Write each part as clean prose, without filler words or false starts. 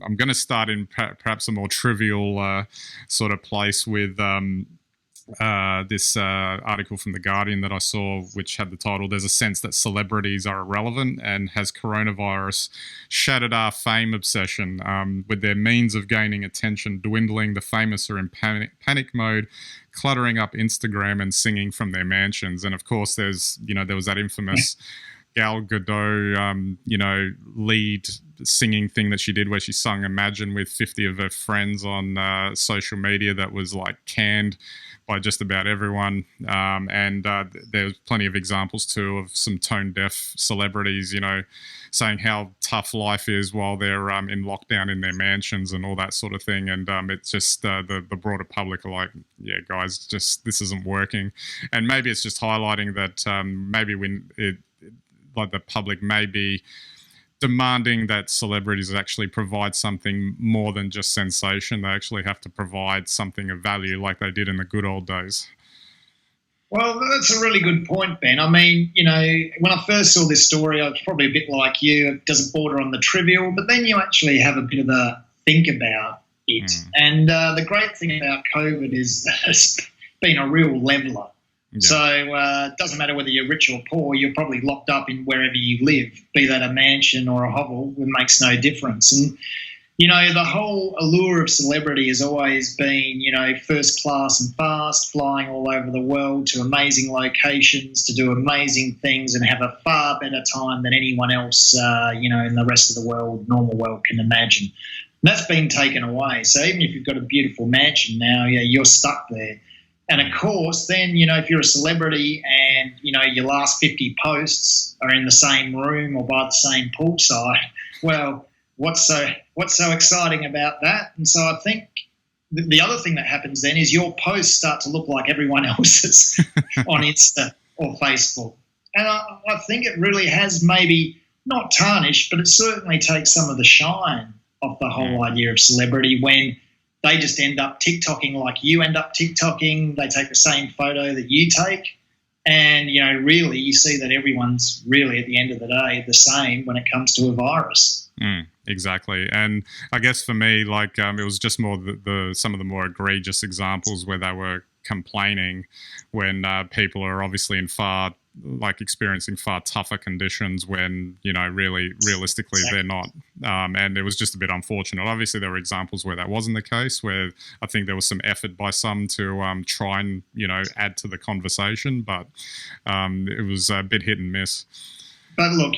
I'm going to start in perhaps a more trivial sort of place with this article from The Guardian that I saw, which had the title, "There's a sense that celebrities are irrelevant, and has coronavirus shattered our fame obsession? With their means of gaining attention dwindling, the famous are in panic mode, cluttering up Instagram and singing from their mansions." And of course, there was that infamous Gal Gadot, lead singing thing that she did where she sung Imagine with 50 of her friends on social media that was like canned by just about everyone. And there's plenty of examples too of some tone deaf celebrities, saying how tough life is while they're in lockdown in their mansions and all that sort of thing. And it's just the broader public are like, yeah, guys, just this isn't working. And maybe it's just highlighting that maybe when like the public may be demanding that celebrities actually provide something more than just sensation. They actually have to provide something of value like they did in the good old days. Well, that's a really good point, Ben. I mean, when I first saw this story, I was probably a bit like you. It doesn't border on the trivial, but then you actually have a bit of a think about it. And the great thing about COVID is that it's been a real leveller. Yeah. So it doesn't matter whether you're rich or poor, you're probably locked up in wherever you live, be that a mansion or a hovel, it makes no difference. And, the whole allure of celebrity has always been, first class and fast, flying all over the world to amazing locations, to do amazing things and have a far better time than anyone else, in the rest of the world, normal world can imagine. And that's been taken away. So even if you've got a beautiful mansion now, you're stuck there. And, of course, then, if you're a celebrity and, your last 50 posts are in the same room or by the same poolside, well, what's so exciting about that? And so I think the other thing that happens then is your posts start to look like everyone else's on Insta or Facebook. And I think it really has maybe not tarnished, but it certainly takes some of the shine off the whole idea of celebrity when they just end up TikToking like you end up TikToking. They take the same photo that you take. And, really you see that everyone's really at the end of the day the same when it comes to a virus. Exactly. And I guess for me, it was just more some of the more egregious examples where they were complaining when people are obviously experiencing far tougher conditions when, really realistically they're not. And it was just a bit unfortunate. Obviously there were examples where that wasn't the case, where I think there was some effort by some to try and, add to the conversation, but it was a bit hit and miss. But look,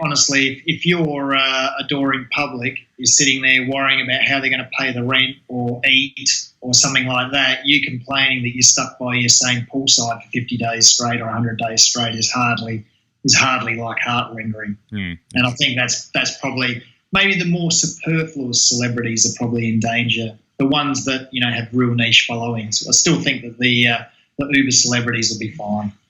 honestly, if your adoring public is sitting there worrying about how they're going to pay the rent or eat or something like that, you complaining that you're stuck by your same poolside for 50 days straight or 100 days straight is hardly like heart-rendering. And I think that's probably maybe the more superfluous celebrities are probably in danger. The ones that have real niche followings. I still think that the uber celebrities will be fine.